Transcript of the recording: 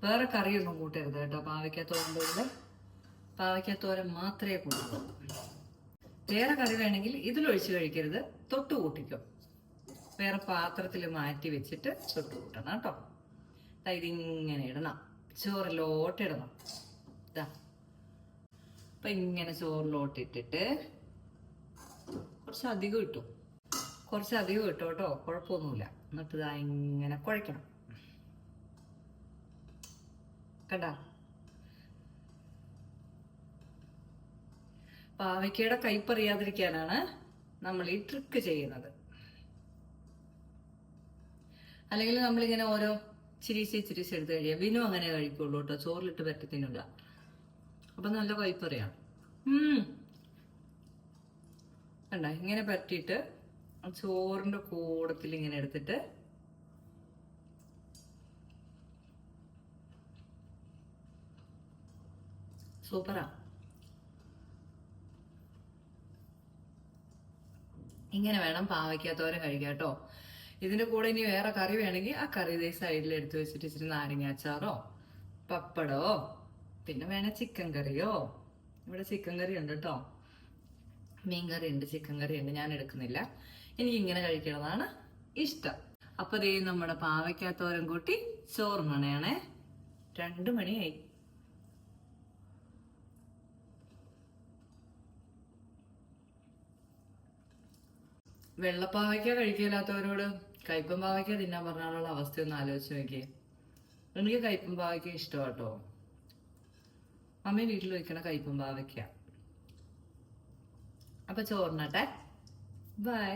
വേറെ കറിയൊന്നും കൂട്ടരുത് കേട്ടോ. പാവയ്ക്കത്തോരൻ്റെ പാവയ്ക്കത്തോരൻ മാത്രമേ കൂട്ടുള്ളൂ. വേറെ കറി വേണമെങ്കിൽ ഇതിലൊഴിച്ച് കഴിക്കരുത്, തൊട്ട് കൂട്ടിക്കോ. വേറെ പാത്രത്തിൽ മാറ്റി വെച്ചിട്ട് തൊട്ട് കൂട്ടണം കേട്ടോ. ഇതിങ്ങനെ ഇടണം, ചോറിലോട്ടിടണം. ഇതാ അപ്പൊ ഇങ്ങനെ ചോറിലോട്ടിട്ടിട്ട് കുറച്ചധികം ഇട്ടു കേട്ടോ, കുഴപ്പമൊന്നുമില്ല. എന്നിട്ട് ഇതാ ഇങ്ങനെ കുഴയ്ക്കണം. കണ്ട, പാവയ്ക്കയുടെ കയ്പറിയാതിരിക്കാനാണ് നമ്മൾ ഈ ട്രിക്ക് ചെയ്യുന്നത്. അല്ലെങ്കിൽ നമ്മളിങ്ങനെ ഓരോ ചിരിച്ച് എടുത്ത് കഴിയുക. വിനു അങ്ങനെ കഴിക്കുള്ളൂ കേട്ടോ, ചോറിലിട്ട് പറ്റി തിന്നില്ല. അപ്പൊ നല്ല കയ്പറിയാണ്. കണ്ട, ഇങ്ങനെ പറ്റിയിട്ട് ചോറിന്റെ കൂടത്തിൽ ഇങ്ങനെ എടുത്തിട്ട് സൂപ്പറാ. ഇങ്ങനെ വേണം പാവയ്ക്കത്തോരൻ കഴിക്കാം കേട്ടോ. ഇതിന്റെ കൂടെ ഇനി വേറെ കറി വേണമെങ്കിൽ ആ കറി ഇതേ സൈഡിൽ എടുത്ത് വെച്ചിട്ട് ഇച്ചിരി നാരങ്ങാച്ചാറോ പപ്പടോ പിന്നെ വേണേ ചിക്കൻ കറിയോ. ഇവിടെ ചിക്കൻ കറി ഉണ്ട് കേട്ടോ, മീൻ കറി ഉണ്ട്, ചിക്കൻ കറി ഉണ്ട്. ഞാൻ എടുക്കുന്നില്ല, എനിക്ക് ഇങ്ങനെ കഴിക്കണതാണ് ഇഷ്ടം. അപ്പൊ ദേ നമ്മുടെ പാവയ്ക്കത്തോരൻ കൂട്ടി ചോറുണ്ണണേ. 2 മണിയായി. വെള്ളപ്പാവയ്ക്ക കഴിക്കില്ലാത്തവരോട് കയ്പൻ പാവയ്ക്ക തിന്നാൻ പറഞ്ഞാലുള്ള അവസ്ഥയൊന്ന് ആലോചിച്ച് നോക്കിയേ. എനിക്ക് കയ്പൻ പാവയ്ക്ക ഇഷ്ടമാട്ടോ. അമ്മ വീട്ടിൽ വയ്ക്കണ കയ്പൻ പാവയ്ക്ക. അപ്പൊ ചോറിനട്ടെ, ബൈ.